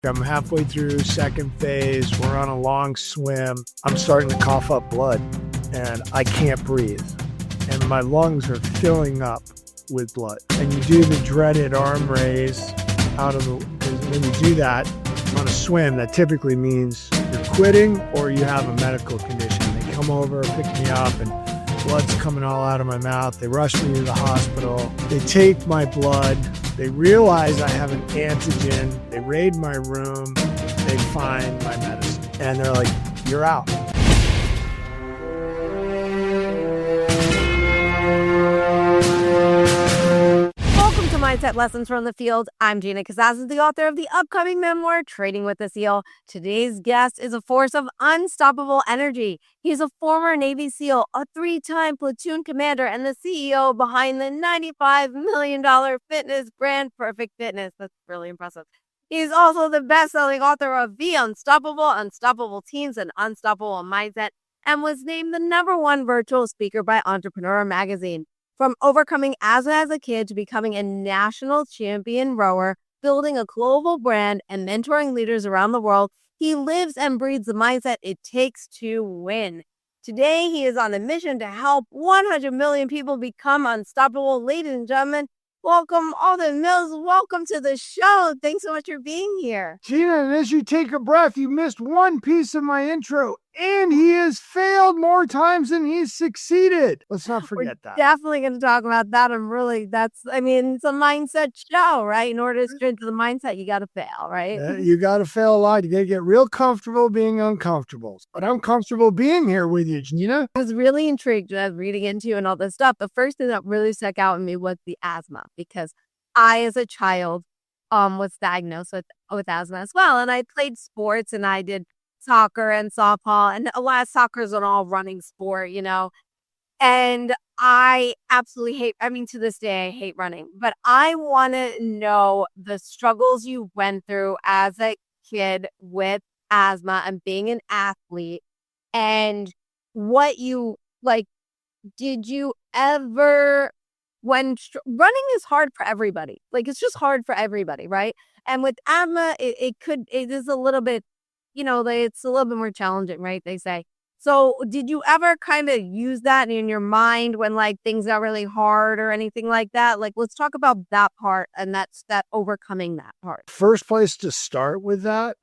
I'm halfway through second phase. We're on a long swim. I'm starting to cough up blood and I can't breathe. And my lungs are filling up with blood. And you do the dreaded arm raise out of the, when you do that on a swim, that typically means you're quitting or you have a medical condition. They come over, pick me up, and blood's coming all out of my mouth. They rush me to the hospital. They take my blood. They realize I have an antigen. They raid my room. They find my medicine. And they're like, you're out. Welcome to Mindset Lessons from the Field. I'm Gina Casas, the author of the upcoming memoir, Trading with the SEAL. Today's guest is a force of unstoppable energy. He's a former Navy SEAL, a 3-time platoon commander, and the CEO behind the $95 million fitness brand, Perfect Fitness. That's really impressive. He's also the best-selling author of Be Unstoppable, Unstoppable Teams, and Unstoppable Mindset, and was named the #1 virtual speaker by Entrepreneur Magazine. From overcoming asthma as a kid to becoming a national champion rower, building a global brand, and mentoring leaders around the world, he lives and breathes the mindset it takes to win. Today, he is on a mission to help 100 million people become unstoppable. Ladies and gentlemen, welcome Alden Mills. Welcome to the show. Thanks so much for being here. Gina, and as you take a breath, you missed one piece of my intro, and he has failed more times than he's succeeded. Let's not forget that. Definitely going to talk about that. It's a mindset show, right? In order to strengthen the mindset, you got to fail, right? You got to fail a lot. You got to get real comfortable being uncomfortable. But I'm comfortable being here with you, Gina. I was really intrigued when I was reading into you and all this stuff. The first thing that really stuck out in me was the asthma, because I, as a child, was diagnosed with asthma as well. And I played sports and I did soccer and softball, and a lot of soccer is an all running sport, and I absolutely to this day, I hate running, but I want to know the struggles you went through as a kid with asthma and being an athlete, and what you did you ever, running is hard for everybody. It's just hard for everybody, right? And with asthma, it is a little bit, it's a little bit more challenging, right? They say. So did you ever kind of use that in your mind when things got really hard or anything like that? Let's talk about that part, and that's that overcoming that part. First place to start with that,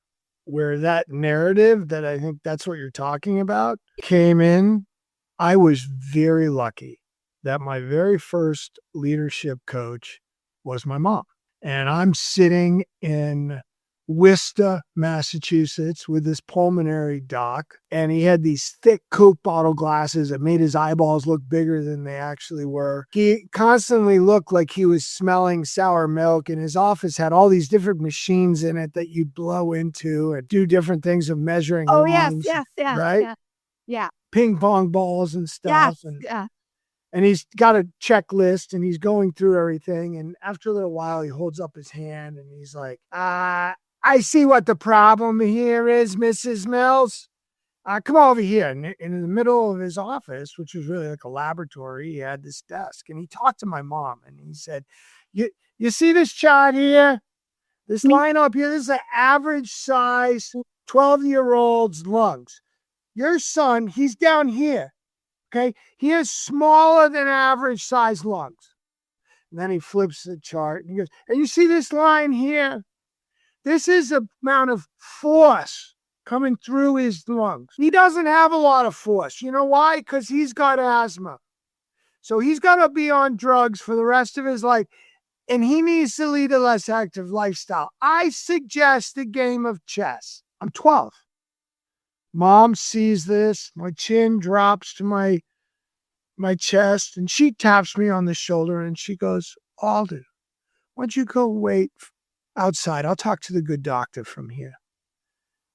where that narrative that I think that's what you're talking about came in, I was very lucky that my very first leadership coach was my mom. And I'm sitting in Worcester, Massachusetts with this pulmonary doc, and he had these thick Coke bottle glasses that made his eyeballs look bigger than they actually were. He constantly looked like he was smelling sour milk, and his office had all these different machines in it that you'd blow into and do different things of measuring lungs, yes, right? Yeah. Ping pong balls and stuff. Yes, And he's got a checklist and he's going through everything. And after a little while, he holds up his hand and he's like, I see what the problem here is, Mrs. Mills. Come over here. And in the middle of his office, which was really like a laboratory, he had this desk. And he talked to my mom and he said, you see this chart here? This line up here, this is an average size 12-year-old's lungs. Your son, he's down here. Okay, he has smaller than average size lungs. And then he flips the chart and he goes, and you see this line here? This is the amount of force coming through his lungs. He doesn't have a lot of force. You know why? Because he's got asthma. So he's got to be on drugs for the rest of his life. And he needs to lead a less active lifestyle. I suggest a game of chess. I'm 12. Mom sees this. My chin drops to my chest, and she taps me on the shoulder, and she goes, Alden, why don't you go wait outside? I'll talk to the good doctor from here.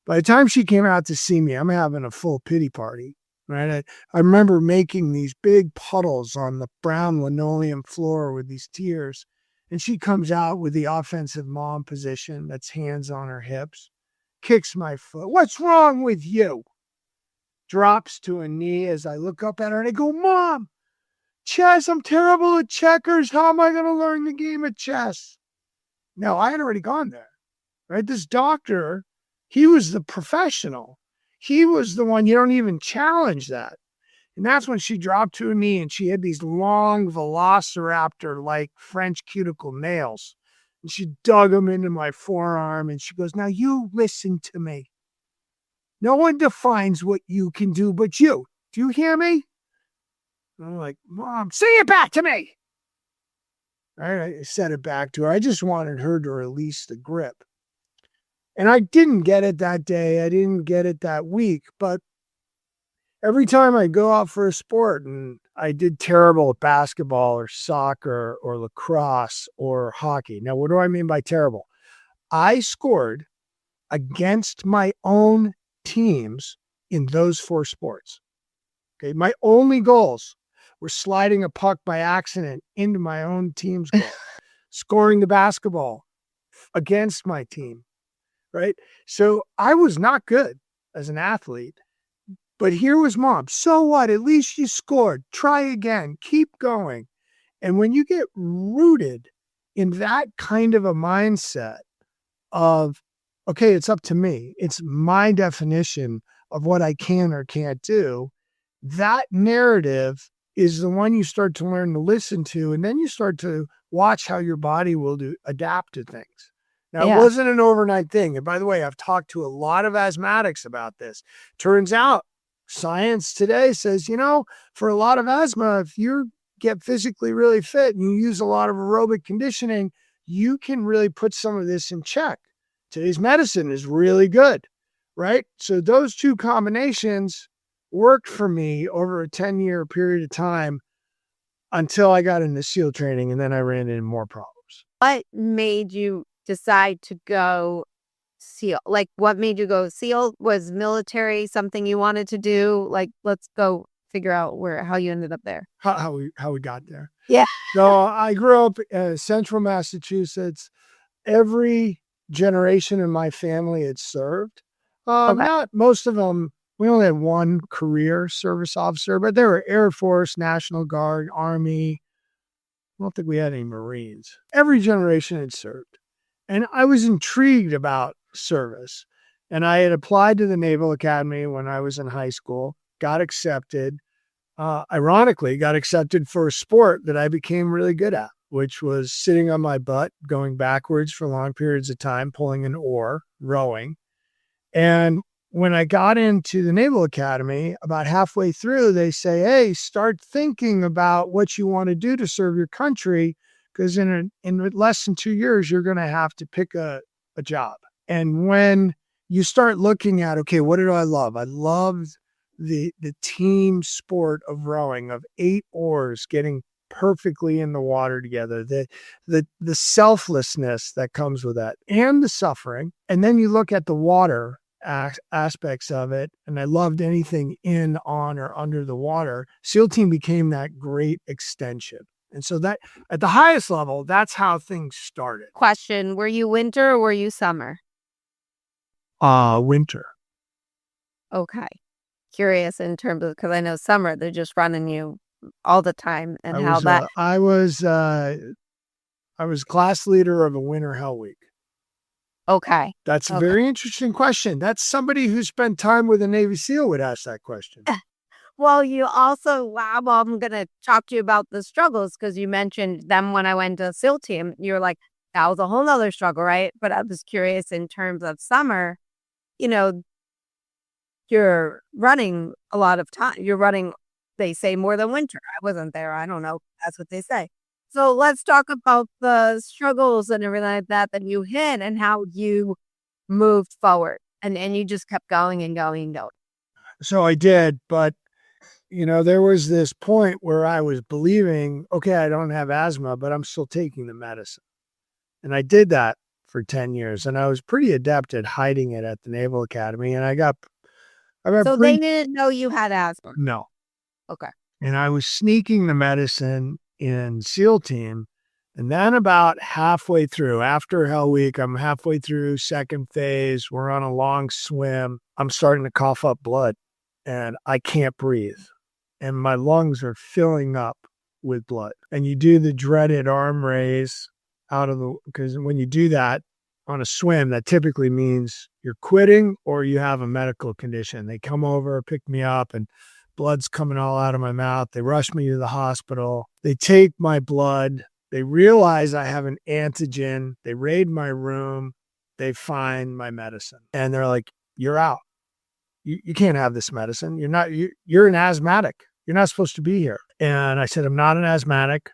By the time she came out to see me, I'm having a full pity party, right? I remember making these big puddles on the brown linoleum floor with these tears, and she comes out with the offensive mom position, that's hands on her hips, kicks my foot. What's wrong with you? Drops to a knee as I look up at her and I go, Mom, chess, I'm terrible at checkers. How am I going to learn the game of chess? No, I had already gone there. right? This doctor, he was the professional. He was the one, you don't even challenge that. And that's when she dropped to her knee and she had these long velociraptor-like French cuticle nails. And she dug them into my forearm and she goes, now you listen to me. No one defines what you can do but you. Do you hear me? And I'm like, Mom, say it back to me. All right, I said it back to her. I just wanted her to release the grip. And I didn't get it that day. I didn't get it that week. But every time I go out for a sport, and I did terrible at basketball or soccer or lacrosse or hockey. Now, what do I mean by terrible? I scored against my own teams in those 4 sports. Okay, my only goals were sliding a puck by accident into my own team's goal, scoring the basketball against my team, right? So I was not good as an athlete, but here was Mom. So what? At least you scored. Try again. Keep going. And when you get rooted in that kind of a mindset of, okay, it's up to me. It's my definition of what I can or can't do. That narrative is the one you start to learn to listen to, and then you start to watch how your body will adapt to things. Now, It wasn't an overnight thing. And by the way, I've talked to a lot of asthmatics about this. Turns out science today says, for a lot of asthma, if you get physically really fit and you use a lot of aerobic conditioning, you can really put some of this in check. Today's medicine is really good, right? So those 2 combinations worked for me over a 10-year period of time until I got into SEAL training, and then I ran into more problems. What made you decide to go SEAL? Like, what made you go SEAL? Was military something you wanted to do? Like, let's go figure out how you ended up there. How we got there. Yeah. So I grew up in central Massachusetts. Every generation in my family had served. Not most of them. We only had 1 career service officer, but there were Air Force, National Guard, Army. I don't think we had any Marines. Every generation had served. And I was intrigued about service. And I had applied to the Naval Academy when I was in high school, got accepted. Ironically, got accepted for a sport that I became really good at, which was sitting on my butt, going backwards for long periods of time, pulling an oar, rowing. And when I got into the Naval Academy, about halfway through, they say, hey, start thinking about what you want to do to serve your country, because in less than 2 years, you're going to have to pick a job. And when you start looking at, okay, what did I love? I loved the team sport of rowing, of 8 oars getting perfectly in the water together, the selflessness that comes with that, and the suffering. And then you look at the water aspects of it, and I loved anything in, on, or under the water. SEAL team became that great extension. And so that at the highest level, that's how things started. Question, were you winter or were you summer? Winter. Okay. Curious in terms of, because I know summer, they're just running you all the time, and I was class leader of a winter hell week. Okay. That's a very interesting question. That's somebody who spent time with a Navy SEAL would ask that question. Well, you also, I'm going to talk to you about the struggles, because you mentioned them when I went to SEAL team. You were like, that was a whole nother struggle, right? But I was curious in terms of summer, you're running a lot of time. You're running, they say, more than winter. I wasn't there. I don't know. That's what they say. So let's talk about the struggles and everything like that you hit and how you moved forward. And you just kept going and going and going. So I did, but there was this point where I was believing, okay, I don't have asthma, but I'm still taking the medicine. And I did that for 10 years. And I was pretty adept at hiding it at the Naval Academy. And So they didn't know you had asthma? No. Okay. And I was sneaking the medicine in SEAL team. And then about halfway through, after Hell Week, I'm halfway through second phase. We're on a long swim. I'm starting to cough up blood and I can't breathe. And my lungs are filling up with blood. And you do the dreaded arm raise because when you do that, on a swim, that typically means you're quitting or you have a medical condition. They come over, pick me up, and blood's coming all out of my mouth. They rush me to the hospital. They take my blood. They realize I have an antigen. They raid my room. They find my medicine. And they're like, you're out. You can't have this medicine. You're an asthmatic. You're not supposed to be here. And I said, I'm not an asthmatic.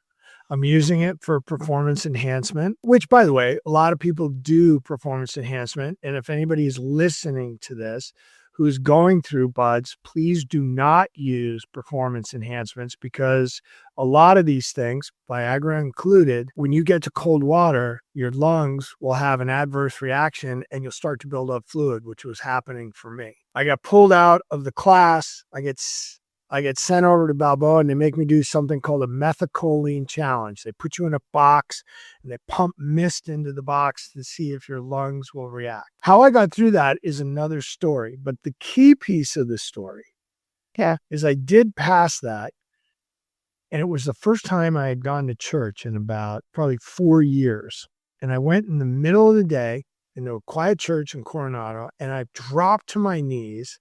I'm using it for performance enhancement, which, by the way, a lot of people do performance enhancement. And if anybody is listening to this who's going through buds, please do not use performance enhancements, because a lot of these things, Viagra included, when you get to cold water, your lungs will have an adverse reaction and you'll start to build up fluid, which was happening for me. I got pulled out of the class. I get sent over to Balboa, and they make me do something called a methacholine challenge. They put you in a box and they pump mist into the box to see if your lungs will react. How I got through that is another story, but the key piece of the story is I did pass that. And it was the first time I had gone to church in about probably 4 years. And I went in the middle of the day into a quiet church in Coronado, and I dropped to my knees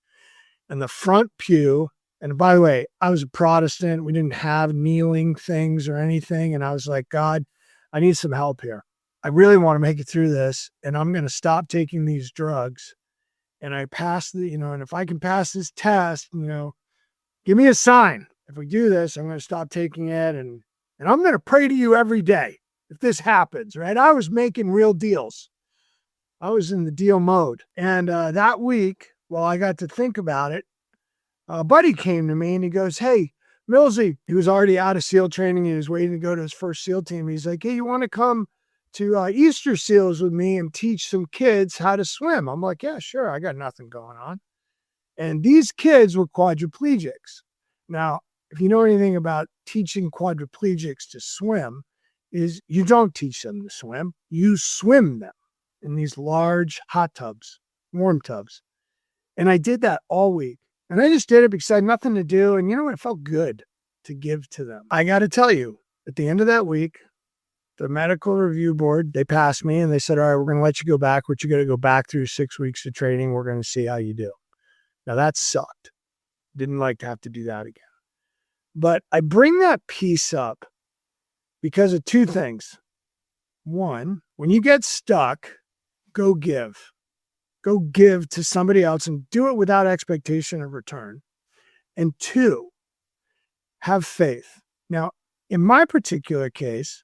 in the front pew. And by the way, I was a Protestant. We didn't have kneeling things or anything. And I was like, God, I need some help here. I really want to make it through this. And I'm going to stop taking these drugs. And I passed and if I can pass this test, give me a sign. If we do this, I'm going to stop taking it. And I'm going to pray to you every day if this happens, right? I was making real deals. I was in the deal mode. And that week, while I got to think about it, a buddy came to me and he goes, hey, Millsy, he was already out of SEAL training. He was waiting to go to his first SEAL team. He's like, hey, you want to come to Easter SEALs with me and teach some kids how to swim? I'm like, yeah, sure. I got nothing going on. And these kids were quadriplegics. Now, if you know anything about teaching quadriplegics to swim, is you don't teach them to swim. You swim them in these large hot tubs, warm tubs. And I did that all week. And I just did it because I had nothing to do. And it felt good to give to them. I got to tell you, at the end of that week, the medical review board, they passed me and they said, all right, we're going to let you go back. But you got to go back through 6 weeks of training. We're going to see how you do. Now that sucked. Didn't like to have to do that again. But I bring that piece up because of two things. One, when you get stuck, go give. Go give to somebody else and do it without expectation of return. And two, have faith. Now, in my particular case,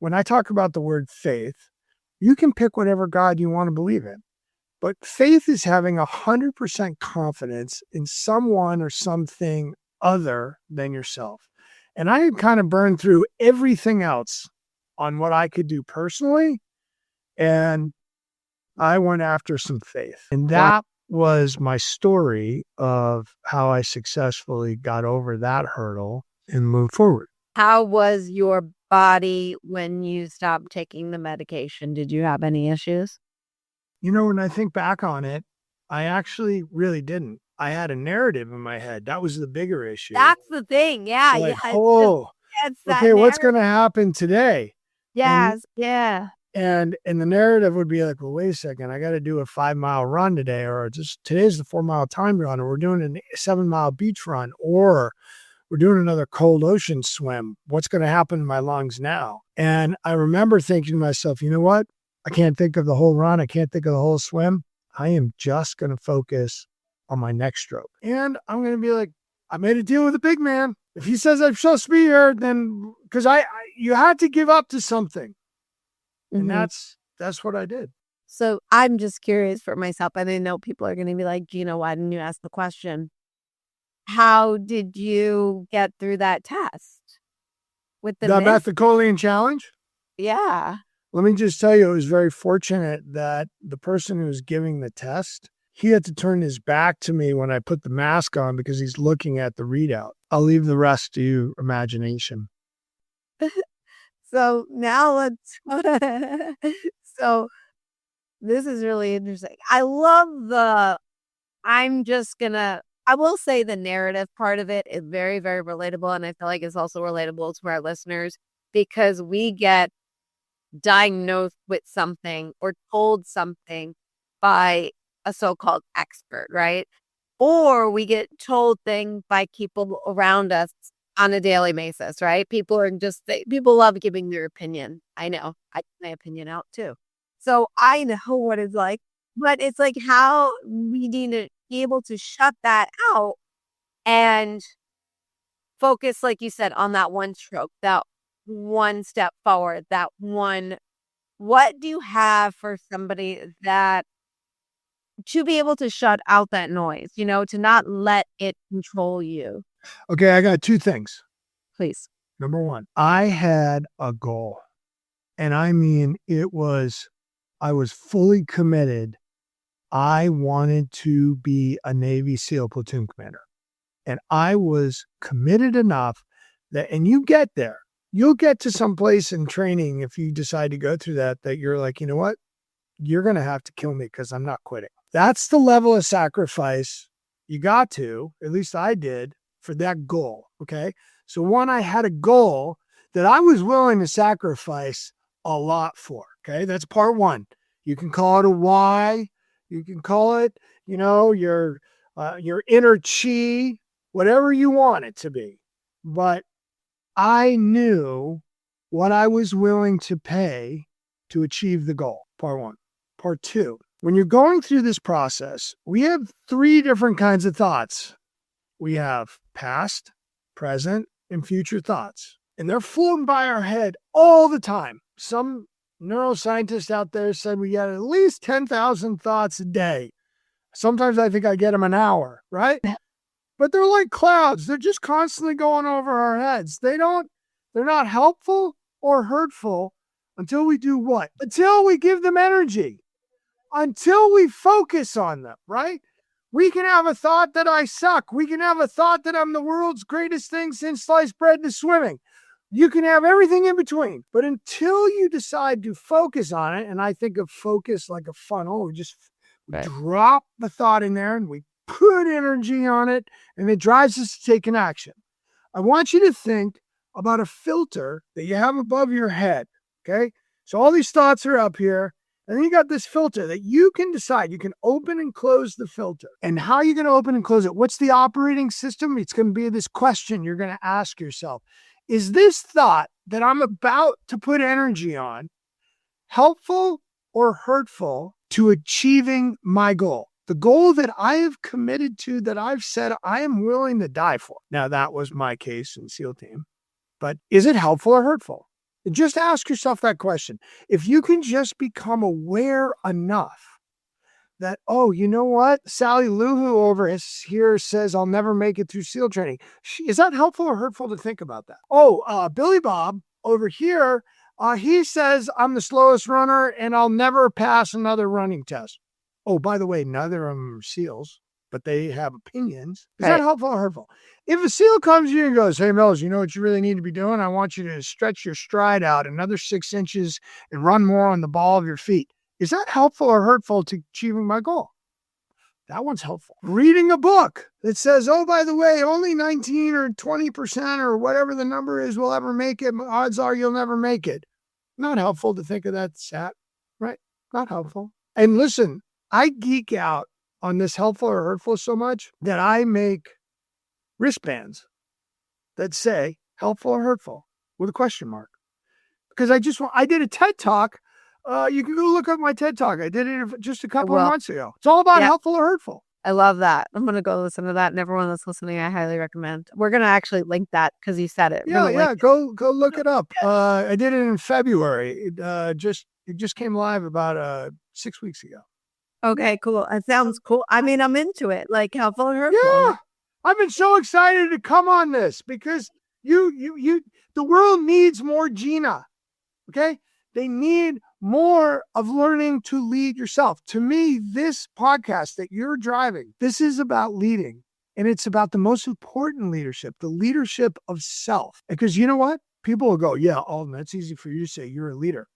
when I talk about the word faith, you can pick whatever God you want to believe in. But faith is having 100% confidence in someone or something other than yourself. And I had kind of burned through everything else on what I could do personally. And I went after some faith. And that was my story of how I successfully got over that hurdle and moved forward. How was your body when you stopped taking the medication? Did you have any issues? When I think back on it, I actually really didn't. I had a narrative in my head. That was the bigger issue. That's the thing. Yeah. Like, yeah. It's okay, what's going to happen today? Yes. Yeah. And the narrative would be like, well, wait a second, I got to do a 5-mile run today, or today's the 4-mile time run, or we're doing a 7-mile beach run, or we're doing another cold ocean swim. What's going to happen to my lungs now? And I remember thinking to myself, you know what? I can't think of the whole run. I can't think of the whole swim. I am just going to focus on my next stroke. And I'm going to be like, I made a deal with a big man. If he says I'm supposed to be here, then because you had to give up to something. And that's what I did. So I'm just curious for myself. And I know people are going to be like, Gina, why didn't you ask the question? How did you get through that test? With the methacholine challenge? Yeah. Let me just tell you, it was very fortunate that the person who was giving the test, he had to turn his back to me when I put the mask on because he's looking at the readout. I'll leave the rest to you, imagination. So now so this is really interesting. I love I will say the narrative part of it is very, very relatable. And I feel like it's also relatable to our listeners because we get diagnosed with something or told something by a so-called expert, right? Or we get told things by people around us on a daily basis, right? People love giving their opinion. I know. I give my opinion out too. So I know what it's like, but it's like how we need to be able to shut that out and focus, like you said, on that one stroke, that one step forward, that one. What do you have for somebody that to be able to shut out that noise, to not let it control you? Okay, I got two things. Please. Number one, I had a goal. And I mean, I was fully committed. I wanted to be a Navy SEAL platoon commander. And I was committed enough that, and you get there, you'll get to some place in training if you decide to go through that you're like, you know what? You're going to have to kill me because I'm not quitting. That's the level of sacrifice you got to, at least I did, for that goal. Okay. So one, I had a goal that I was willing to sacrifice a lot for. Okay. That's part one. You can call it a why. You can call it, your inner chi, whatever you want it to be. But I knew what I was willing to pay to achieve the goal. Part one. Part two, when you're going through this process, we have three different kinds of thoughts. We have past, present, and future thoughts. And they're floating by our head all the time. Some neuroscientist out there said we get at least 10,000 thoughts a day. Sometimes I think I get them an hour, right? But they're like clouds. They're just constantly going over our heads. They're not helpful or hurtful until we do what? Until we give them energy. Until we focus on them, right? We can have a thought that I suck. We can have a thought that I'm the world's greatest thing since sliced bread to swimming. You can have everything in between. But until you decide to focus on it, and I think of focus like a funnel, we drop the thought in there and we put energy on it, and it drives us to take an action. I want you to think about a filter that you have above your head, okay? So all these thoughts are up here, and then you got this filter that you can decide. You can open and close the filter. And how are you going to open and close it? What's the operating system? It's going to be this question you're going to ask yourself. Is this thought that I'm about to put energy on helpful or hurtful to achieving my goal? The goal that I have committed to, that I've said I am willing to die for. Now, that was my case in SEAL team. But is it helpful or hurtful? Just ask yourself that question. If you can just become aware enough that, oh, you know what? Sally Luhu over here says I'll never make it through SEAL training. Is that helpful or hurtful to think about that? Oh, Billy Bob over here, he says I'm the slowest runner and I'll never pass another running test. Oh, by the way, neither of them are SEALs, but they have opinions. Is that helpful or hurtful? If a SEAL comes to you and goes, hey, Mills, you know what you really need to be doing? I want you to stretch your stride out another 6 inches and run more on the ball of your feet. Is that helpful or hurtful to achieving my goal? That one's helpful. Reading a book that says, oh, by the way, only 19 or 20% or whatever the number is will ever make it. Odds are you'll never make it. Not helpful to think of that stat, right? Not helpful. And listen, I geek out on this helpful or hurtful so much that I make wristbands that say helpful or hurtful with a question mark. Because I did a TED Talk. You can go look up my TED Talk. I did it just a couple of months ago. It's all about helpful or hurtful. I love that. I'm going to go listen to that. And everyone that's listening, I highly recommend. We're going to actually link that because you said it. Yeah. Go look it up. I did it in February. It just came live about 6 weeks ago. Okay, cool. It sounds cool. I mean, I'm into it. Like helpful or hurtful. Yeah. I've been so excited to come on this because the world needs more Gina. Okay. They need more of learning to lead yourself. To me, this podcast that you're driving, this is about leading. And it's about the most important leadership, the leadership of self. Because you know what? People will go, yeah, Alden, that's easy for you to say. You're a leader.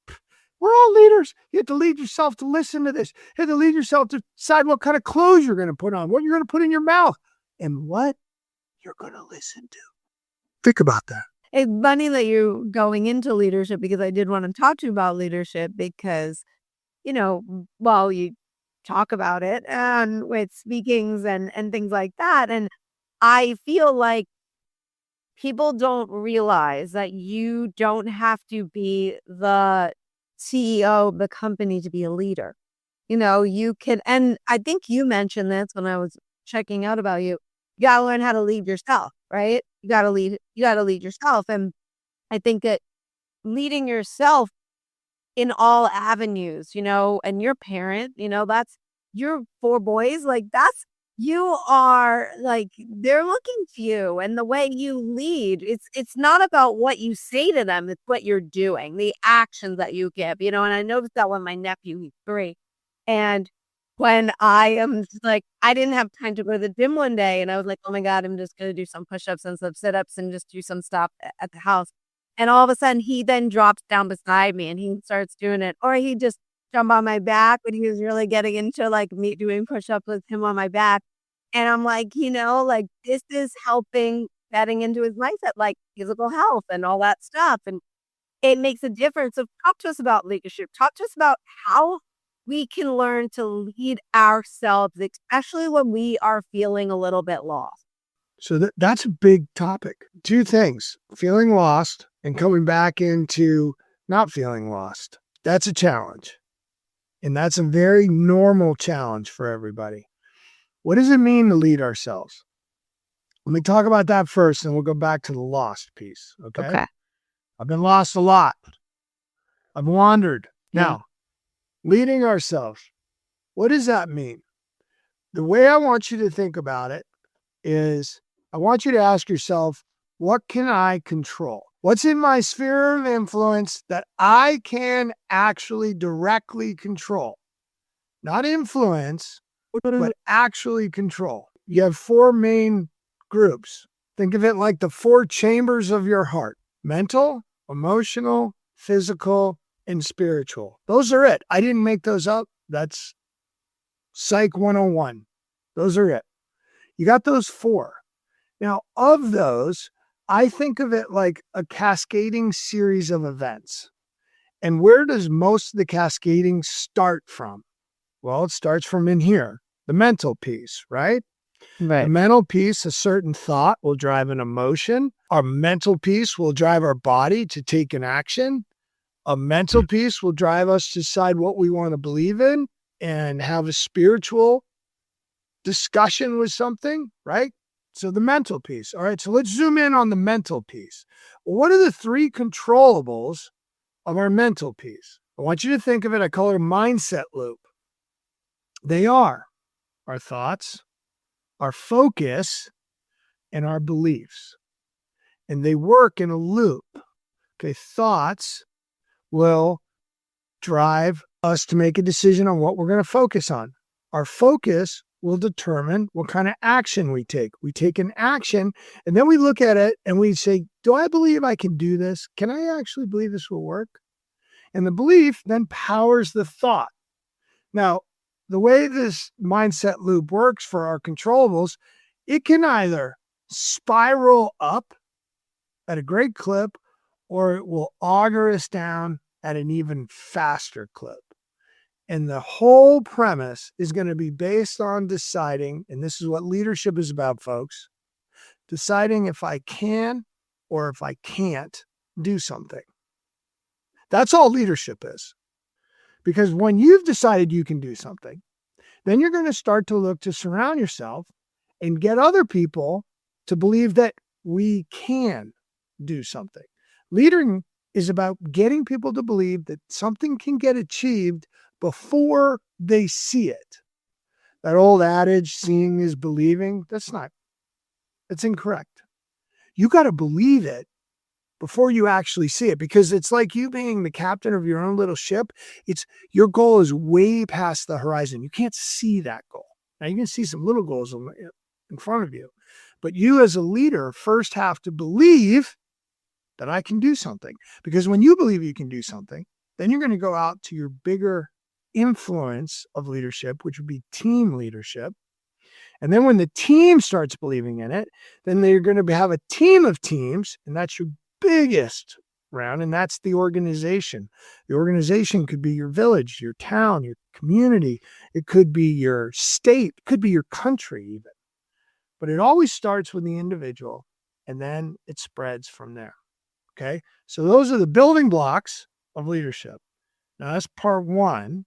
We're all leaders. You have to lead yourself to listen to this. You have to lead yourself to decide what kind of clothes you're going to put on, what you're going to put in your mouth, and what you're going to listen to. Think about that. It's funny that you're going into leadership because I did want to talk to you about leadership because, while you talk about it and with speakings and things like that. And I feel like people don't realize that you don't have to be the CEO of the company to be a leader. You can, and I think you mentioned this when I was checking out about you. You gotta learn how to lead yourself, right? You gotta lead yourself. And I think that leading yourself in all avenues, and your parent, that's your 4 boys, like you are like, they're looking to you and the way you lead. It's not about what you say to them, it's what you're doing, the actions that you give, and I noticed that when my nephew, he's 3. And when I am just like, I didn't have time to go to the gym one day and I was like, oh my God, I'm just gonna do some push-ups and some sit-ups and just do some stuff at the house. And all of a sudden he then drops down beside me and he starts doing it. Or he just jump on my back when he was really getting into like me doing push-ups with him on my back. And I'm like, like this is helping getting into his mindset, like physical health and all that stuff. And it makes a difference. So talk to us about leadership. Talk to us about how we can learn to lead ourselves, especially when we are feeling a little bit lost. So that's a big topic. 2 things, feeling lost and coming back into not feeling lost. That's a challenge. And that's a very normal challenge for everybody. What does it mean to lead ourselves? Let me talk about that first, and we'll go back to the lost piece. Okay. I've been lost a lot. I've wandered. Yeah. Now, leading ourselves, what does that mean? The way I want you to think about it is I want you to ask yourself, what can I control? What's in my sphere of influence that I can actually directly control? Not influence, but actually control. You have 4 main groups. Think of it like the 4 chambers of your heart: mental, emotional, physical, and spiritual. Those are it. I didn't make those up. That's Psych 101. Those are it. You got those 4. Now, of those, I think of it like a cascading series of events. And where does most of the cascading start from? Well, it starts from in here, the mental piece, right? The mental piece, a certain thought will drive an emotion. Our mental piece will drive our body to take an action. A mental piece will drive us to decide what we want to believe in and have a spiritual discussion with something, right? So the mental piece. All right, so let's zoom in on the mental piece. Well, what are the 3 controllables of our mental piece? I want you to think of it, I call it a mindset loop. They are our thoughts, our focus, and our beliefs. And they work in a loop. Okay, thoughts will drive us to make a decision on what we're going to focus on. Our focus will determine what kind of action we take. We take an action and then we look at it and we say, do I believe I can do this? Can I actually believe this will work? And the belief then powers the thought. Now, the way this mindset loop works for our controllables, it can either spiral up at a great clip or it will auger us down at an even faster clip. And the whole premise is going to be based on deciding, and this is what leadership is about, folks, deciding if I can or if I can't do something. That's all leadership is. Because when you've decided you can do something, then you're going to start to look to surround yourself and get other people to believe that we can do something. Leading is about getting people to believe that something can get achieved before they see it. That old adage, seeing is believing, that's incorrect. You got to believe it before you actually see it, because it's like you being the captain of your own little ship. Your goal is way past the horizon. You can't see that goal. Now you can see some little goals in front of you, but you as a leader first have to believe that I can do something, because when you believe you can do something, then you're going to go out to your bigger influence of leadership, which would be team leadership. And then when the team starts believing in it, then they're going to have a team of teams, and that's your biggest round, and that's the organization. The organization could be your village, your town, your community. It could be your state, it could be your country even. But it always starts with the individual, and then it spreads from there. Okay? So those are the building blocks of leadership. Now that's part one.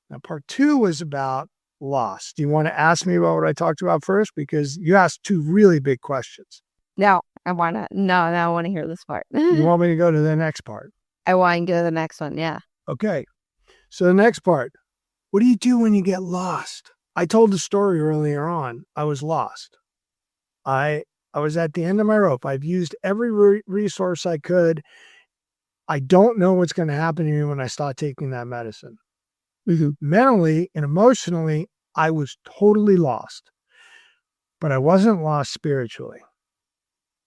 Now part two was about loss. Do you want to ask me about what I talked about first? Because you asked two really big questions. No, I want to. No, I want to hear this part. You want me to go to the next part? I want to go to the next one. Yeah. Okay. So the next part, what do you do when you get lost? I told the story earlier on. I was lost. I was at the end of my rope. I've used every resource I could. I don't know what's going to happen to me when I start taking that medicine. Mentally and emotionally, I was totally lost. But I wasn't lost spiritually.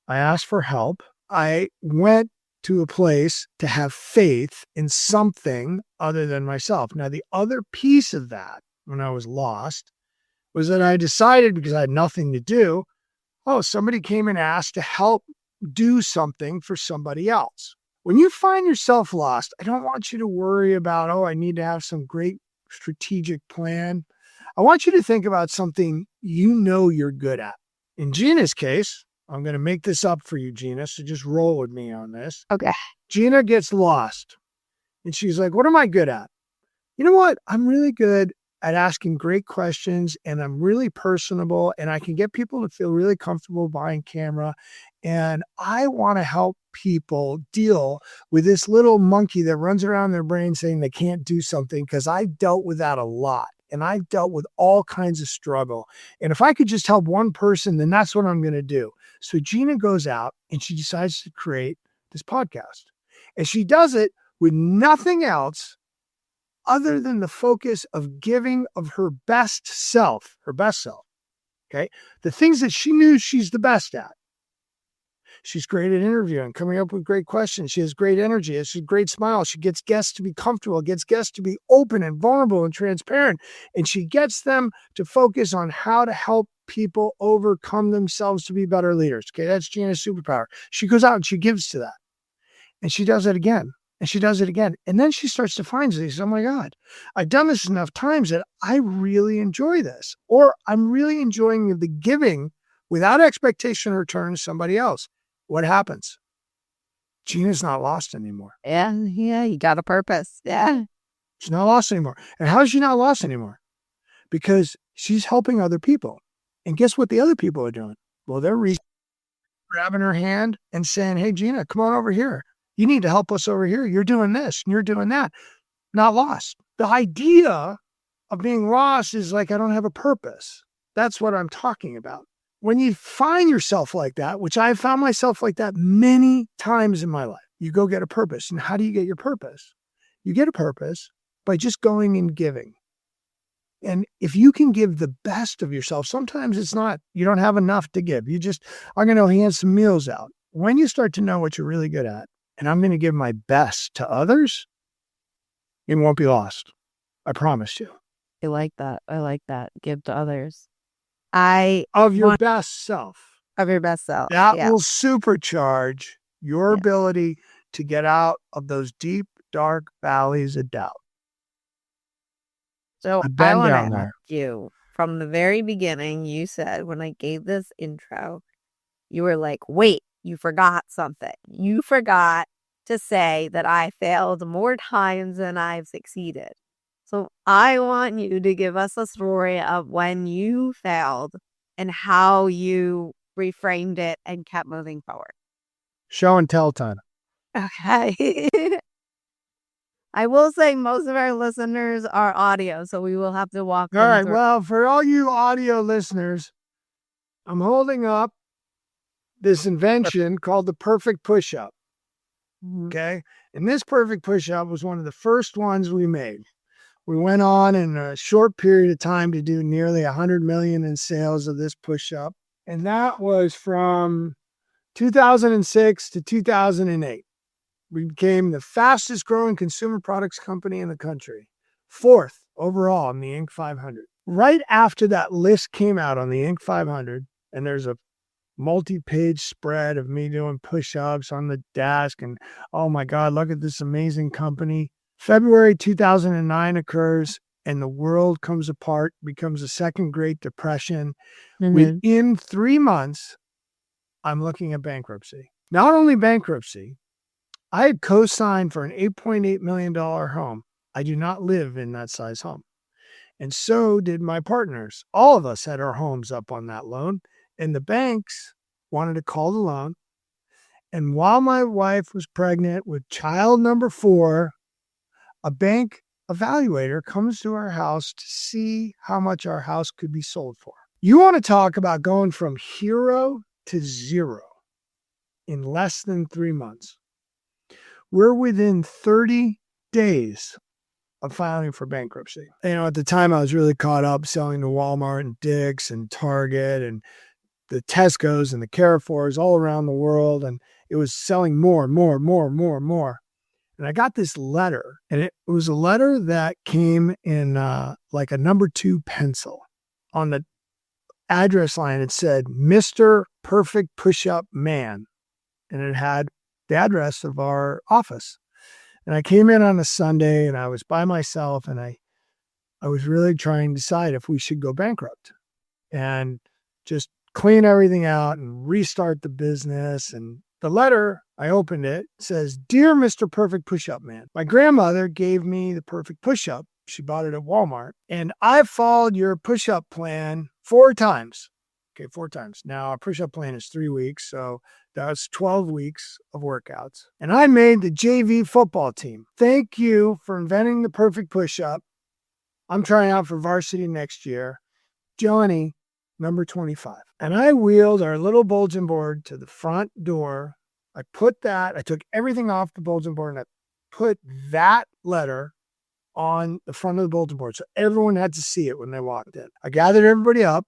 I asked for help. I went to a place to have faith in something other than myself. Now, the other piece of that, when I was lost, was that I decided, because I had nothing to do, somebody came and asked to help do something for somebody else. When you find yourself lost, I don't want you to worry about, I need to have some great strategic plan. I want you to think about something you know you're good at. In Gina's case, I'm going to make this up for you, Gina, so just roll with me on this. Okay. Gina gets lost, and she's like, what am I good at? You know what? I'm really good at asking great questions, and I'm really personable, and I can get people to feel really comfortable behind camera. And I want to help people deal with this little monkey that runs around their brain saying they can't do something, because I've dealt with that a lot. And I've dealt with all kinds of struggle. And if I could just help one person, then that's what I'm going to do. So Gina goes out and she decides to create this podcast. And she does it with nothing else other than the focus of giving of her best self. Okay. The things that she knew she's the best at. She's great at interviewing, coming up with great questions. She has great energy. She has a great smile. She gets guests to be comfortable, gets guests to be open and vulnerable and transparent. And she gets them to focus on how to help people overcome themselves to be better leaders. Okay, that's Gina's superpower. She goes out and she gives to that. And she does it again. And she does it again. And then she starts to find these, oh my God, I've done this enough times that I really enjoy this. Or I'm really enjoying the giving without expectation or return to somebody else. What happens? Gina's not lost anymore. Yeah, you got a purpose. Yeah. She's not lost anymore. And how is she not lost anymore? Because she's helping other people. And guess what the other people are doing? Well, they're grabbing her hand and saying, hey, Gina, come on over here. You need to help us over here. You're doing this and you're doing that. Not lost. The idea of being lost is like, I don't have a purpose. That's what I'm talking about. When you find yourself like that, which I've found myself like that many times in my life, you go get a purpose. And how do you get your purpose? You get a purpose by just going and giving. And if you can give the best of yourself, sometimes it's not, you don't have enough to give. You just are going to hand some meals out. When you start to know what you're really good at, and I'm going to give my best to others, you won't be lost. I promise you. I like that. Give to others. Of your best self. Of your best self. That will supercharge your ability to get out of those deep, dark valleys of doubt. So I want to ask you, from the very beginning, you said when I gave this intro, you were like, wait, you forgot something. You forgot to say that I failed more times than I've succeeded. So I want you to give us a story of when you failed and how you reframed it and kept moving forward. Show and tell time. Okay. I will say most of our listeners are audio, so we will have to walk them All right. through. Well, for all you audio listeners, I'm holding up this invention called the perfect push-up. Okay. And this perfect push-up was one of the first ones we made. We went on in a short period of time to do nearly 100 million in sales of this push-up. And that was from 2006 to 2008. We became the fastest growing consumer products company in the country. 4th overall in the Inc. 500. Right after that list came out on the Inc. 500, and there's a multi-page spread of me doing push-ups on the desk. And oh my God, look at this amazing company. February 2009 occurs and the world comes apart, becomes a second Great Depression. Within 3 months, I'm looking at bankruptcy. Not only bankruptcy, I had co-signed for an $8.8 million home. I do not live in that size home. And so did my partners. All of us had our homes up on that loan, and the banks wanted to call the loan. And while my wife was pregnant with child number 4, a bank evaluator comes to our house to see how much our house could be sold for. You want to talk about going from hero to zero in less than 3 months. We're within 30 days of filing for bankruptcy. At the time I was really caught up selling to Walmart and Dick's and Target and the Tesco's and the Carrefours all around the world. And it was selling more and more and more and more and more. And I got this letter, and it was a letter that came in like a number 2 pencil. On the address line, it said, Mr. Perfect Push-Up Man. And it had the address of our office. And I came in on a Sunday and I was by myself and I was really trying to decide if we should go bankrupt and just clean everything out and restart the business. And the letter, I opened it, says, Dear Mr. Perfect Push-Up Man, my grandmother gave me the perfect push-up. She bought it at Walmart. And I followed your push-up plan 4 times. Okay, 4 times. Now, our push-up plan is 3 weeks, so that's 12 weeks of workouts. And I made the JV football team. Thank you for inventing the perfect push-up. I'm trying out for varsity next year. Johnny, number 25. And I wheeled our little bulletin board to the front door. I took everything off the bulletin board and I put that letter on the front of the bulletin board. So everyone had to see it when they walked in. I gathered everybody up.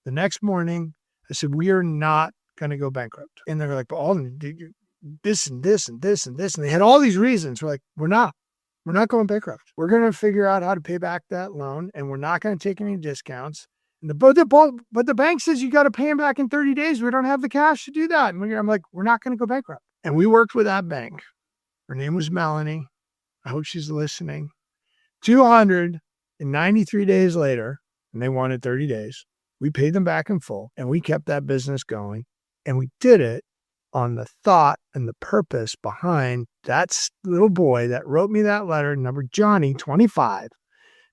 The next morning, I said, we are not going to go bankrupt. And they were like, but Alden, this and this and this and this. And they had all these reasons. We're like, we're not going bankrupt. We're going to figure out how to pay back that loan. And we're not going to take any discounts. But the bank says you got to pay them back in 30 days. We don't have the cash to do that. And I'm like, we're not going to go bankrupt. And we worked with that bank. Her name was Melanie. I hope she's listening. 293 days later, and they wanted 30 days. We paid them back in full and we kept that business going. And we did it on the thought and the purpose behind that little boy that wrote me that letter, number Johnny, 25,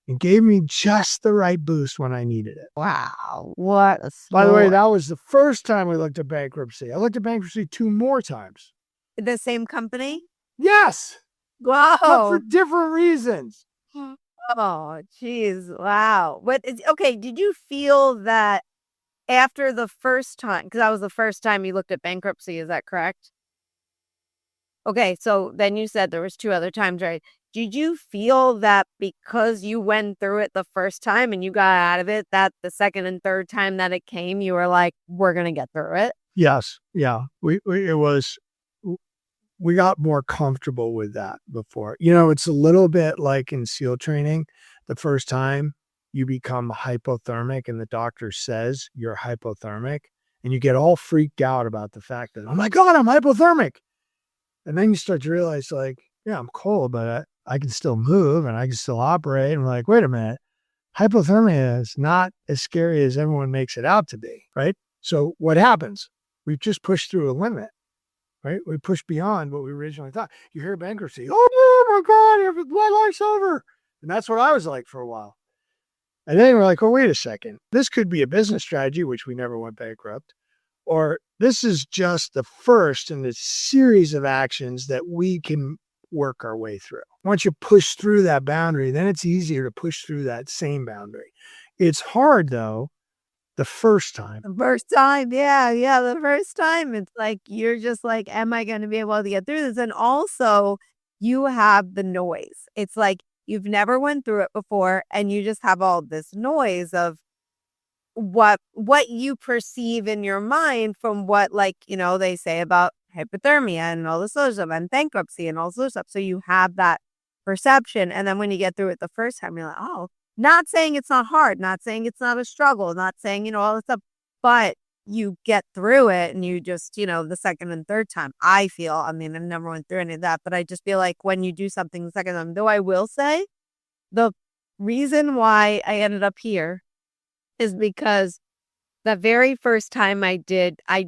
and gave me just the right boost when I needed it. Wow. What a story. By the way, that was the first time we looked at bankruptcy. I looked at bankruptcy 2 more times. The same company? Yes. Wow. But for different reasons. Oh, geez. Wow. Okay. Did you feel that after the first time, because that was the first time you looked at bankruptcy, is that correct? Okay. So then you said there was 2 other times, right? Did you feel that because you went through it the first time and you got out of it, that the second and third time that it came, you were like, we're going to get through it? Yes. Yeah. We got more comfortable with that before. It's a little bit like in SEAL training. The first time you become hypothermic and the doctor says you're hypothermic and you get all freaked out about the fact that, oh my God, I'm hypothermic. And then you start to realize like, yeah, I'm cold, but I can still move and I can still operate. And we're like, wait a minute, hypothermia is not as scary as everyone makes it out to be, right? So what happens? We've just pushed through a limit. Right? We push beyond what we originally thought. You hear bankruptcy. Oh my God, my life's over. And that's what I was like for a while. And then we're like, oh, wait a second. This could be a business strategy, which we never went bankrupt. Or this is just the first in this series of actions that we can work our way through. Once you push through that boundary, then it's easier to push through that same boundary. It's hard though. The first time. The first time. Yeah. The first time. It's like, you're just like, am I going to be able to get through this? And also you have the noise. It's like, you've never went through it before. And you just have all this noise of what you perceive in your mind from what, like, they say about hypothermia and all this other stuff and bankruptcy and all this other stuff. So you have that perception. And then when you get through it the first time, you're like, oh, not saying it's not hard, not saying it's not a struggle, not saying, all this stuff, but you get through it and you just, the second and third time, I feel, I mean, I've never went through any of that, but I just feel like when you do something the second time, though I will say the reason why I ended up here is because the very first time I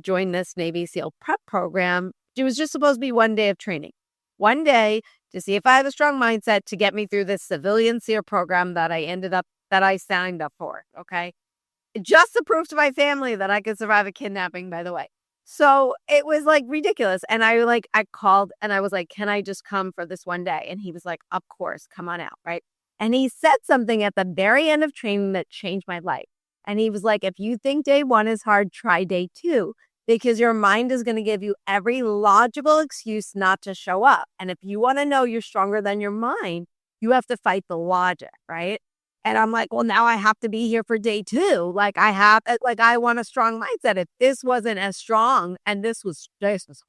joined this Navy SEAL prep program, it was just supposed to be 1 day of training. 1 day to see if I have a strong mindset to get me through this civilian SEAL program that I signed up for. Okay. Just to prove to my family that I could survive a kidnapping, by the way. So it was like ridiculous. And I called and I was like, can I just come for this 1 day? And he was like, of course, come on out. Right. And he said something at the very end of training that changed my life. And he was like, if you think day 1 is hard, try day 2, because your mind is going to give you every logical excuse not to show up. And if you want to know you're stronger than your mind, you have to fight the logic, right? And I'm like, well, now I have to be here for day 2. I want a strong mindset. If this wasn't as strong and this was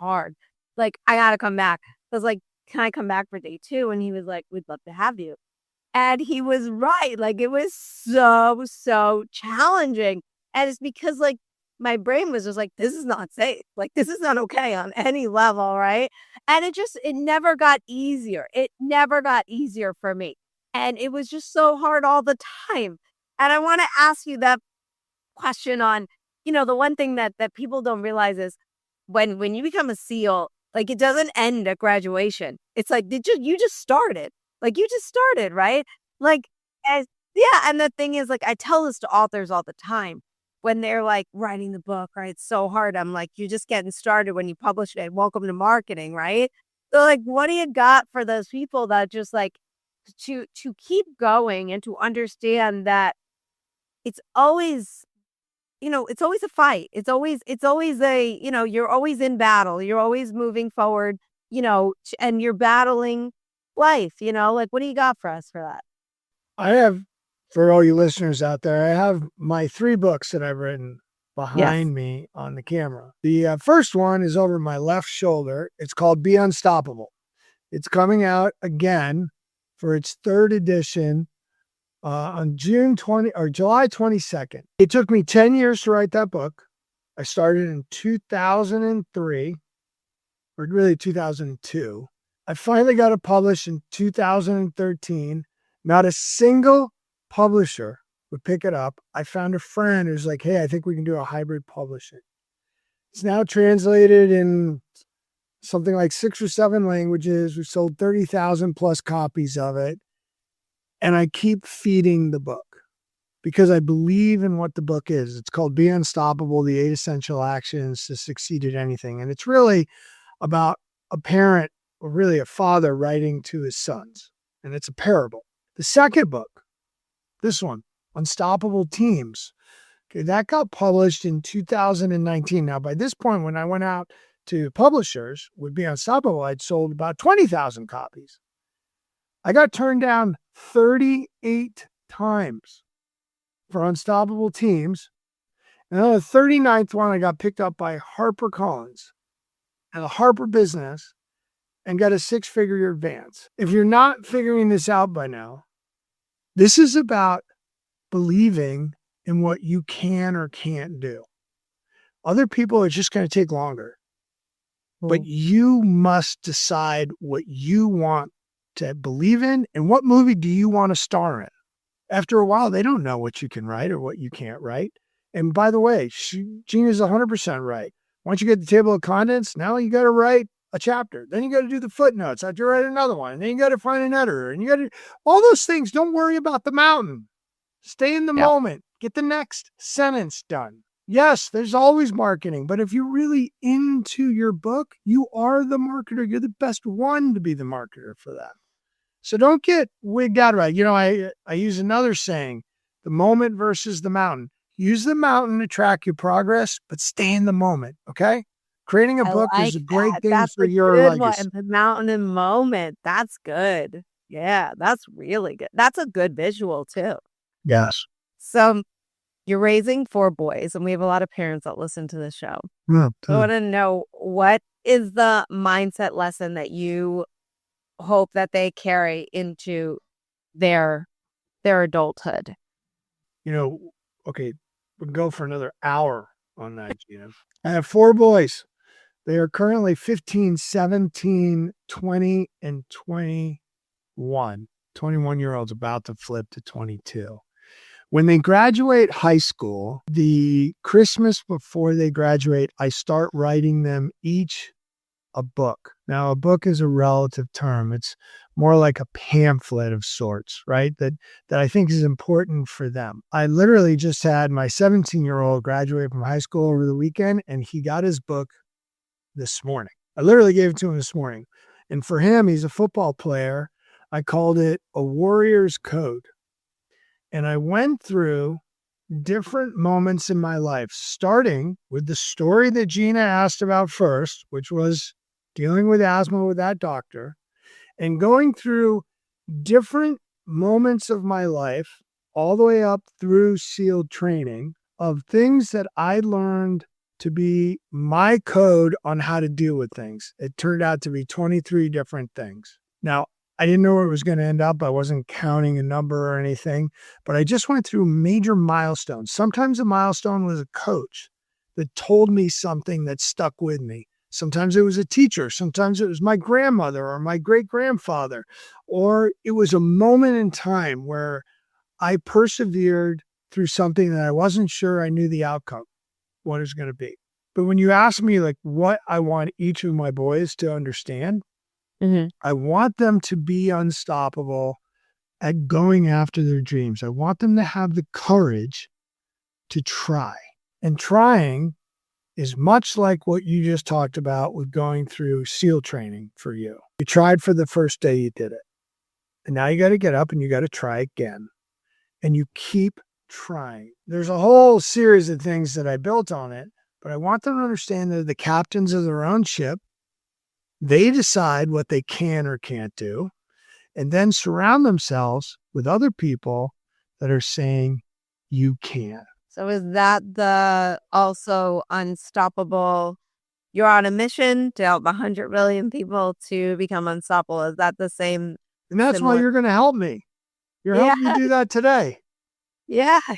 hard, like I got to come back. I was like, can I come back for day 2? And he was like, we'd love to have you. And he was right. Like it was so challenging. And it's because like my brain was just like, this is not safe. Like this is not okay on any level. Right. And it never got easier. It never got easier for me. And it was just so hard all the time. And I want to ask you that question on, the one thing that people don't realize is when you become a SEAL, like it doesn't end at graduation. It's like, you just started. Like you just started, right? Like, yeah. And the thing is, like, I tell this to authors all the time when they're like writing the book, right? It's so hard. I'm like, you're just getting started when you publish it. Welcome to marketing, right? So like, what do you got for those people that just like to keep going and to understand that it's always, it's always a fight. It's always you're always in battle. You're always moving forward, and you're battling life, like, what do you got for us for that? I have, for all you listeners out there, I have my 3 books that I've written Yes. behind me on the camera. The first one is over my left shoulder. It's called Be Unstoppable. It's coming out again for its 3rd edition on July 22nd. It took me 10 years to write that book. I started in 2003, or really 2002. I finally got it published in 2013. Not a single publisher would pick it up. I found a friend who's like, hey, I think we can do a hybrid publishing. It's now translated in something like 6 or 7 languages. We've sold 30,000 plus copies of it. And I keep feeding the book because I believe in what the book is. It's called Be Unstoppable, the 8 Essential Actions to Succeed at Anything. And it's really about a parent, or really a father, writing to his sons. And it's a parable. The second book, this one, Unstoppable Teams, okay, that got published in 2019. Now, by this point, when I went out to publishers with Be Unstoppable, I'd sold about 20,000 copies. I got turned down 38 times for Unstoppable Teams. And on the 39th one, I got picked up by HarperCollins and the Harper Business and got a 6-figure advance. If you're not figuring this out by now, this is about believing in what you can or can't do. Other people, it's just going to take longer. But you must decide what you want to believe in and what movie do you want to star in. After a while, they don't know what you can write or what you can't write. And by the way, Gina's 100% right. Once you get the table of contents, now you got to write a chapter. Then you got to do the footnotes. After you write another one. And then you got to find an editor. And you got to, all those things. Don't worry about the mountain. Stay in the moment. Get the next sentence done. Yes, there's always marketing. But if you're really into your book, you are the marketer. You're the best one to be the marketer for that. So don't get wigged out about it. I use another saying, the moment versus the mountain. Use the mountain to track your progress, but stay in the moment, okay? Creating a book is a great thing That's for a your good legacy. one. The mountain and moment. That's good. Yeah, that's really good. That's a good visual too. Yes. So you're raising 4 boys, and we have a lot of parents that listen to this show. Yeah, So I want to know, what is the mindset lesson that you hope that they carry into their adulthood? okay, we can go for another hour on that, Gina. I have 4 boys. They are currently 15, 17, 20, and 21. 21-year-old's about to flip to 22. When they graduate high school, the Christmas before they graduate, I start writing them each a book. Now, a book is a relative term. It's more like a pamphlet of sorts, right? That I think is important for them. I literally just had my 17-year-old graduate from high school over the weekend, and he got his book this morning. I literally gave it to him this morning. And for him, he's a football player. I called it A Warrior's Code. And I went through different moments in my life, starting with the story that Gina asked about first, which was dealing with asthma with that doctor, and going through different moments of my life, all the way up through SEAL training, of things that I learned to be my code on how to deal with things. It turned out to be 23 different things. Now, I didn't know where it was going to end up. I wasn't counting a number or anything, but I just went through major milestones. Sometimes a milestone was a coach that told me something that stuck with me. Sometimes it was a teacher. Sometimes it was my grandmother or my great-grandfather, or it was a moment in time where I persevered through something that I wasn't sure I knew the outcome, what it's going to be. But when you ask me like what I want each of my boys to understand, I want them to be unstoppable at going after their dreams. I want them to have the courage to try. And trying is much like what you just talked about with going through SEAL training for you. You tried for the first day, you did it. And now you got to get up and you got to try again. And you keep trying. There's a whole series of things that I built on it, but I want them to understand they're the captains of their own ship. They decide what they can or can't do, and then surround themselves with other people that are saying, you can. So is that the also unstoppable? You're on a mission to help 100 million people to become unstoppable. Is that the same? And that's why you're going to help me. You're helping me do that today. Yeah. I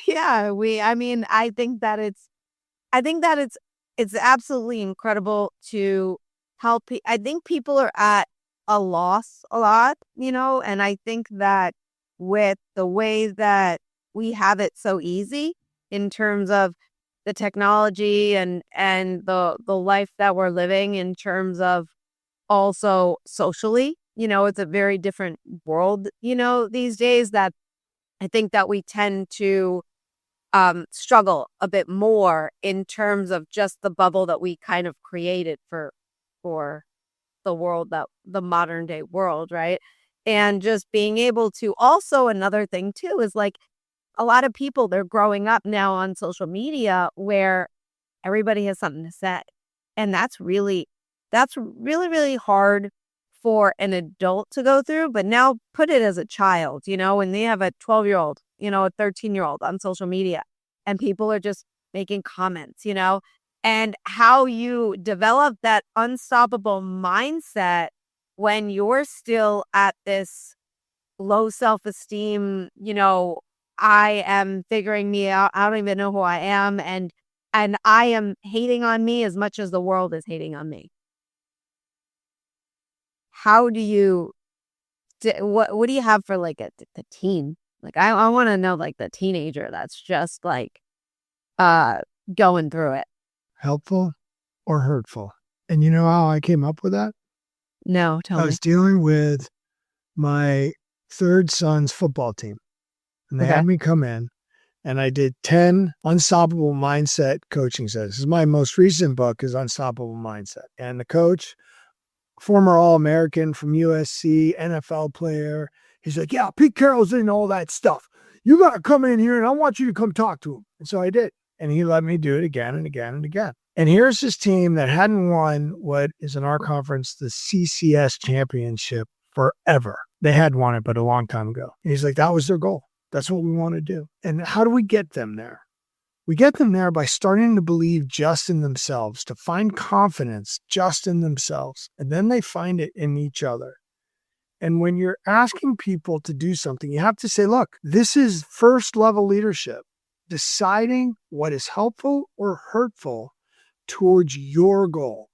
think that it's absolutely incredible to help. I think people are at a loss a lot, and I think that with the way that we have it so easy in terms of the technology and the life that we're living, in terms of also socially, it's a very different world, these days, that I think that we tend to struggle a bit more in terms of just the bubble that we kind of created for the world, that the modern day world, right? And just being able to also, another thing too is like a lot of people, they're growing up now on social media where everybody has something to say. And that's really, really hard for an adult to go through. But now put it as a child, when they have a 12-year-old, a 13-year-old on social media, and people are just making comments, and how you develop that unstoppable mindset when you're still at this low self-esteem, I am figuring me out. I don't even know who I am. And I am hating on me as much as the world is hating on me. How do you, what do you have for like the teen? Like, I want to know like the teenager that's just like, going through it. Helpful or hurtful? And you know how I came up with that? No, tell I me. was dealing with my third son's football team. And they had me come in, and I did 10 unstoppable mindset coaching sessions. This is my most recent book, is Unstoppable Mindset. And the coach, former All-American from USC, NFL player, he's like, yeah, Pete Carroll's in all that stuff. You got to come in here, and I want you to come talk to him. And so I did. And he let me do it again and again and again. And here's this team that hadn't won what is in our conference the CCS championship forever. They had won it, but a long time ago. And he's like, that was their goal. That's what we want to do. And how do we get them there? We get them there by starting to believe just in themselves, to find confidence just in themselves. And then they find it in each other. And when you're asking people to do something, you have to say, look, this is first level leadership. deciding what is helpful or hurtful towards your goal.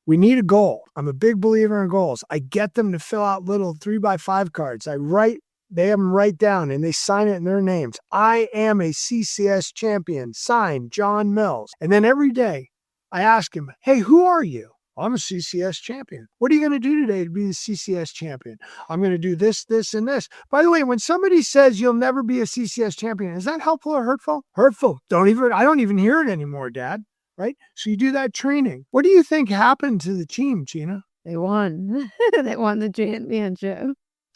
We need a goal. I'm a big believer in goals. I get them to fill out little 3x5 cards. They have them write down and they sign it in their names. I am a CCS champion, signed John Mills. And then every day I ask him, hey, who are you? I'm a CCS champion. What are you going to do today to be the CCS champion? I'm going to do this, this, and this. By the way, when somebody says you'll never be a CCS champion, is that helpful or hurtful? Hurtful. I don't even hear it anymore, Dad. Right? So you do that training. What do you think happened to the team, Gina? They won. They won the championship.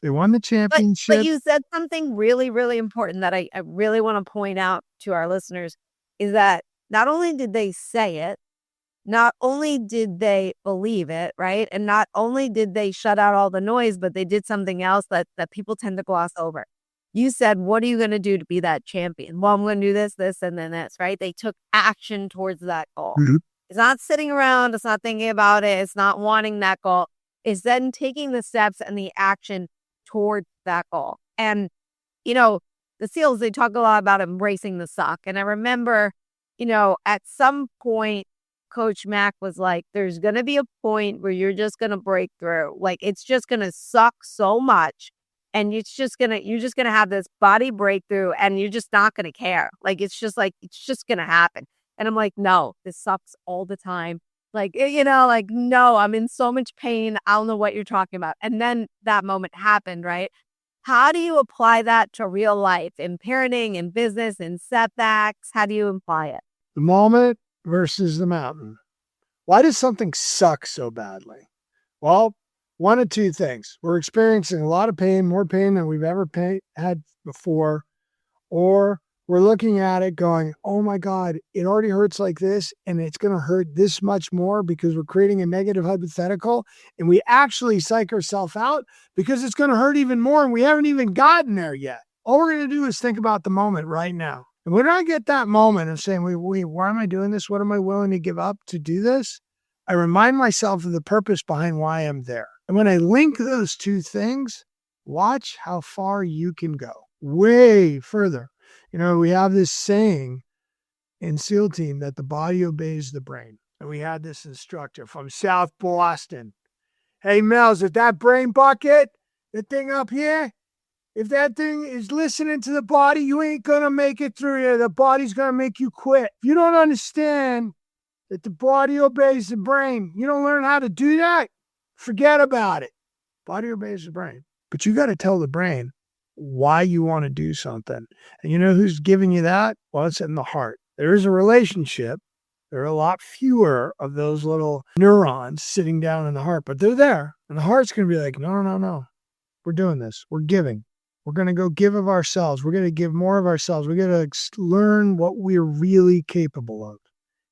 They won the championship. But you said something really, really important that I really want to point out to our listeners is that not only did they say it, not only did they believe it, right? And not only did they shut out all the noise, but they did something else that people tend to gloss over. You said, what are you going to do to be that champion? Well, I'm going to do this, this, and then this, right? They took action towards that goal. Mm-hmm. It's not sitting around. It's not thinking about it. It's not wanting that goal. It's then taking the steps and the action towards that goal. And, the SEALs, they talk a lot about embracing the suck. And I remember, at some point, Coach Mack was like, there's going to be a point where you're just going to break through. Like, it's just going to suck so much. And you're just going to have this body breakthrough and you're just not going to care. Like, it's just going to happen. And I'm like, no, this sucks all the time. Like, no, I'm in so much pain. I don't know what you're talking about. And then that moment happened, right? How do you apply that to real life in parenting, in business, in setbacks? How do you apply it? The moment versus the mountain. Why does something suck so badly? Well, one of two things. We're experiencing a lot of pain, more pain than we've ever had before, or we're looking at it going, oh my God, it already hurts like this, and it's going to hurt this much more because we're creating a negative hypothetical, and we actually psych ourselves out because it's going to hurt even more, and we haven't even gotten there yet. All we're going to do is think about the moment right now. And when I get that moment of saying, wait, why am I doing this? What am I willing to give up to do this? I remind myself of the purpose behind why I'm there. And when I link those two things, watch how far you can go. Way further. We have this saying in SEAL team that the body obeys the brain. And we had this instructor from South Boston. Hey, Mills, if that brain bucket, the thing up here, if that thing is listening to the body, you ain't going to make it through here. The body's going to make you quit. If you don't understand that the body obeys the brain, you don't learn how to do that, forget about it. Body obeys the brain. But you got to tell the brain why you want to do something. And you know who's giving you that? Well, it's in the heart. There is a relationship. There are a lot fewer of those little neurons sitting down in the heart, but they're there. And the heart's going to be like, no. We're doing this. We're giving. We're going to go give of ourselves. We're going to give more of ourselves. We're going to learn what we're really capable of.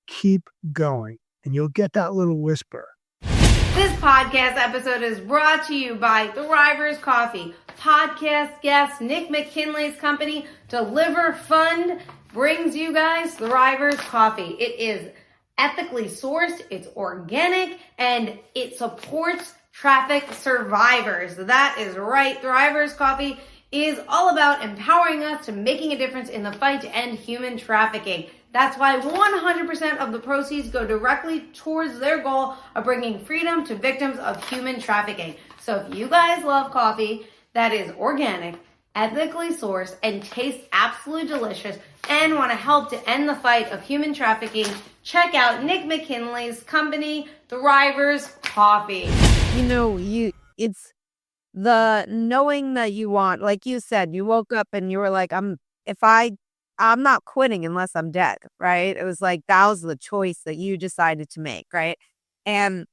Keep going. And you'll get that little whisper. This podcast episode is brought to you by Thrivers Coffee. Podcast guest Nick McKinley's company, Deliver Fund, brings you guys Thrivers Coffee. It is ethically sourced, it's organic, and it supports traffic survivors. That is right. Thrivers Coffee is all about empowering us to making a difference in the fight to end human trafficking. That's why 100% of the proceeds go directly towards their goal of bringing freedom to victims of human trafficking. So if you guys love coffee that is organic, ethically sourced, and tastes absolutely delicious, and want to help to end the fight of human trafficking, check out Nick McKinley's company, Thrivers Coffee. It's the knowing that you want, like you said, you woke up and you were like, I'm not quitting unless I'm dead, right? It was like, that was the choice that you decided to make, right? And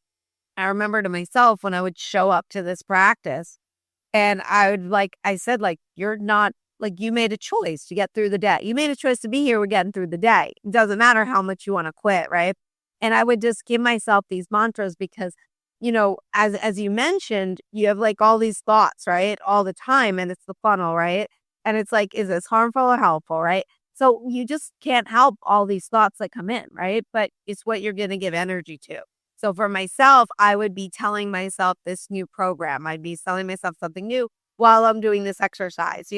I remember to myself when I would show up to this practice and I said, you're not, you made a choice to get through the day. You made a choice to be here. We're getting through the day. It doesn't matter how much you want to quit, right? And I would just give myself these mantras because, as you mentioned, you have all these thoughts, right? All the time. And it's the funnel, right? And it's like, is this harmful or helpful, right? So you just can't help all these thoughts that come in, right? But it's what you're going to give energy to. So for myself, I would be telling myself this new program. I'd be telling myself something new while I'm doing this exercise,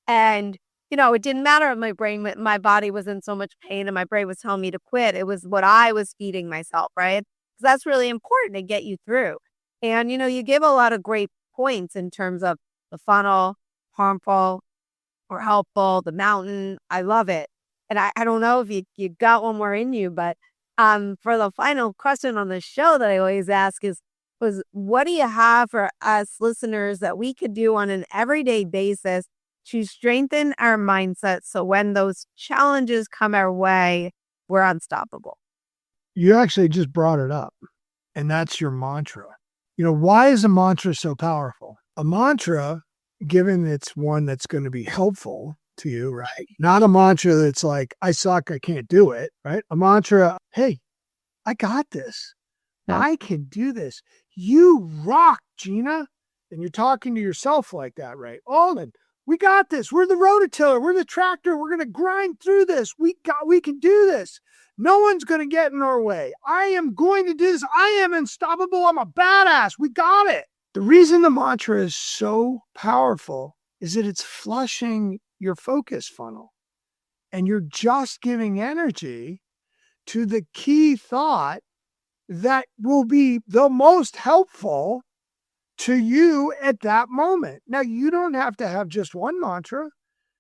and it didn't matter if my body was in so much pain and my brain was telling me to quit. It was what I was feeding myself, right? Because that's really important to get you through. And, you give a lot of great points in terms of the funnel, harmful or helpful, the mountain. I love it. And I don't know if you got one more in you, but for the final question on the show that I always ask was what do you have for us listeners that we could do on an everyday basis to strengthen our mindset so when those challenges come our way, we're unstoppable? You actually just brought it up, and that's your mantra. Why is a mantra so powerful? A mantra, given it's one that's going to be helpful to you, right? Not a mantra that's like, I suck, I can't do it, right? A mantra, hey, I got this. Yeah. I can do this. You rock, Gina. And you're talking to yourself like that, right? Alden, we got this. We're the rototiller. We're the tractor. We're going to grind through this. We can do this. No one's going to get in our way. I am going to do this. I am unstoppable. I'm a badass. We got it. The reason the mantra is so powerful is that it's flushing your focus funnel and you're just giving energy to the key thought that will be the most helpful to you at that moment. Now, you don't have to have just one mantra.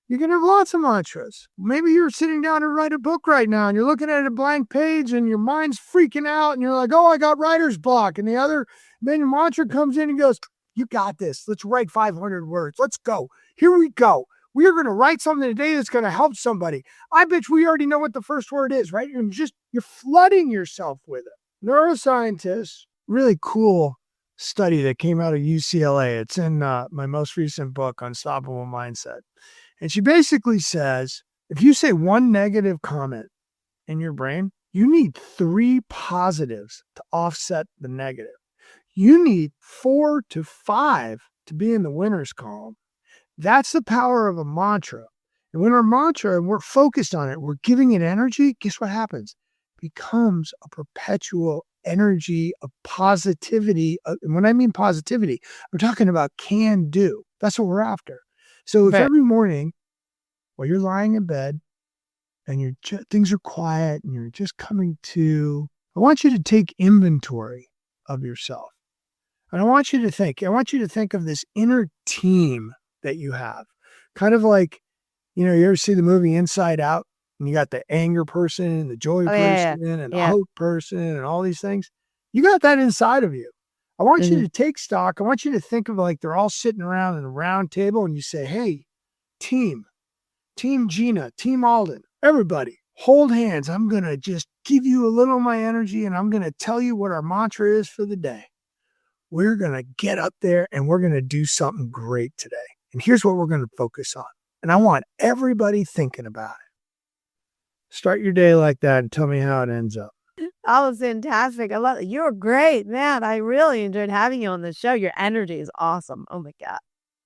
You can have lots of mantras. Maybe you're sitting down to write a book right now and you're looking at a blank page and your mind's freaking out and you're like, oh, I got writer's block. And then your mantra comes in and goes, you got this. Let's write 500 words. Let's go. Here we go. We are going to write something today that's going to help somebody. I bet we already know what the first word is, right? You're flooding yourself with it. Neuroscientists, really cool study that came out of UCLA. It's in my most recent book, Unstoppable Mindset. And she basically says, if you say one negative comment in your brain, you need 3 positives to offset the negative. You need 4 to 5 to be in the winner's column. That's the power of a mantra. And when our mantra, and we're focused on it, we're giving it energy, guess what happens? It becomes a perpetual energy of positivity. And when I mean positivity, we're talking about can do. That's what we're after. So if every morning while you're lying in bed and things are quiet and you're just coming to, I want you to take inventory of yourself. And I want you to think of this inner team that you have. Kind of like, you ever see the movie Inside Out? And you got the anger person and the joy person and the hope person and all these things. You got that inside of you. I want you to take stock. I want you to think of like they're all sitting around in a round table and you say, hey, team Gina, team Alden, everybody, hold hands. I'm going to just give you a little of my energy and I'm going to tell you what our mantra is for the day. We're going to get up there and we're going to do something great today. And here's what we're going to focus on. And I want everybody thinking about it. Start your day like that and tell me how it ends up. That was fantastic. I love it. You're great, man. I really enjoyed having you on the show. Your energy is awesome. Oh my God.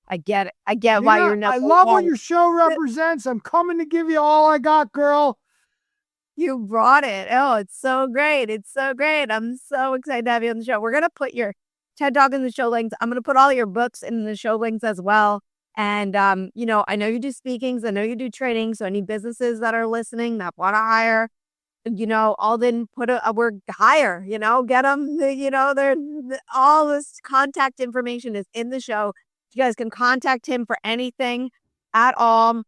I get it. I get why you're not. I love what your show represents. I'm coming to give you all I got, girl. You brought it. Oh, it's so great. It's so great. I'm so excited to have you on the show. We're going to put your TED Talk in the show links. I'm going to put all your books in the show links as well. And, I know you do speakings. I know you do training. So any businesses that are listening that want to hire, Alden, put a word hire, get them, all this contact information is in the show. You guys can contact him for anything at all.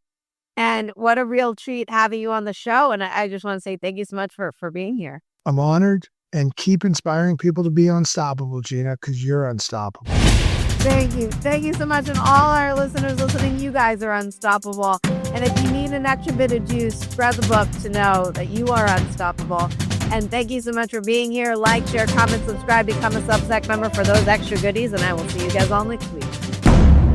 And what a real treat having you on the show. And I just want to say thank you so much for being here. I'm honored, and keep inspiring people to be unstoppable, Gina, because you're unstoppable. Thank you. Thank you so much. And all our listeners listening, you guys are unstoppable. And if you need an extra bit of juice, spread the book to know that you are unstoppable. And thank you so much for being here. Like, share, comment, subscribe, become a Substack member for those extra goodies. And I will see you guys all next week.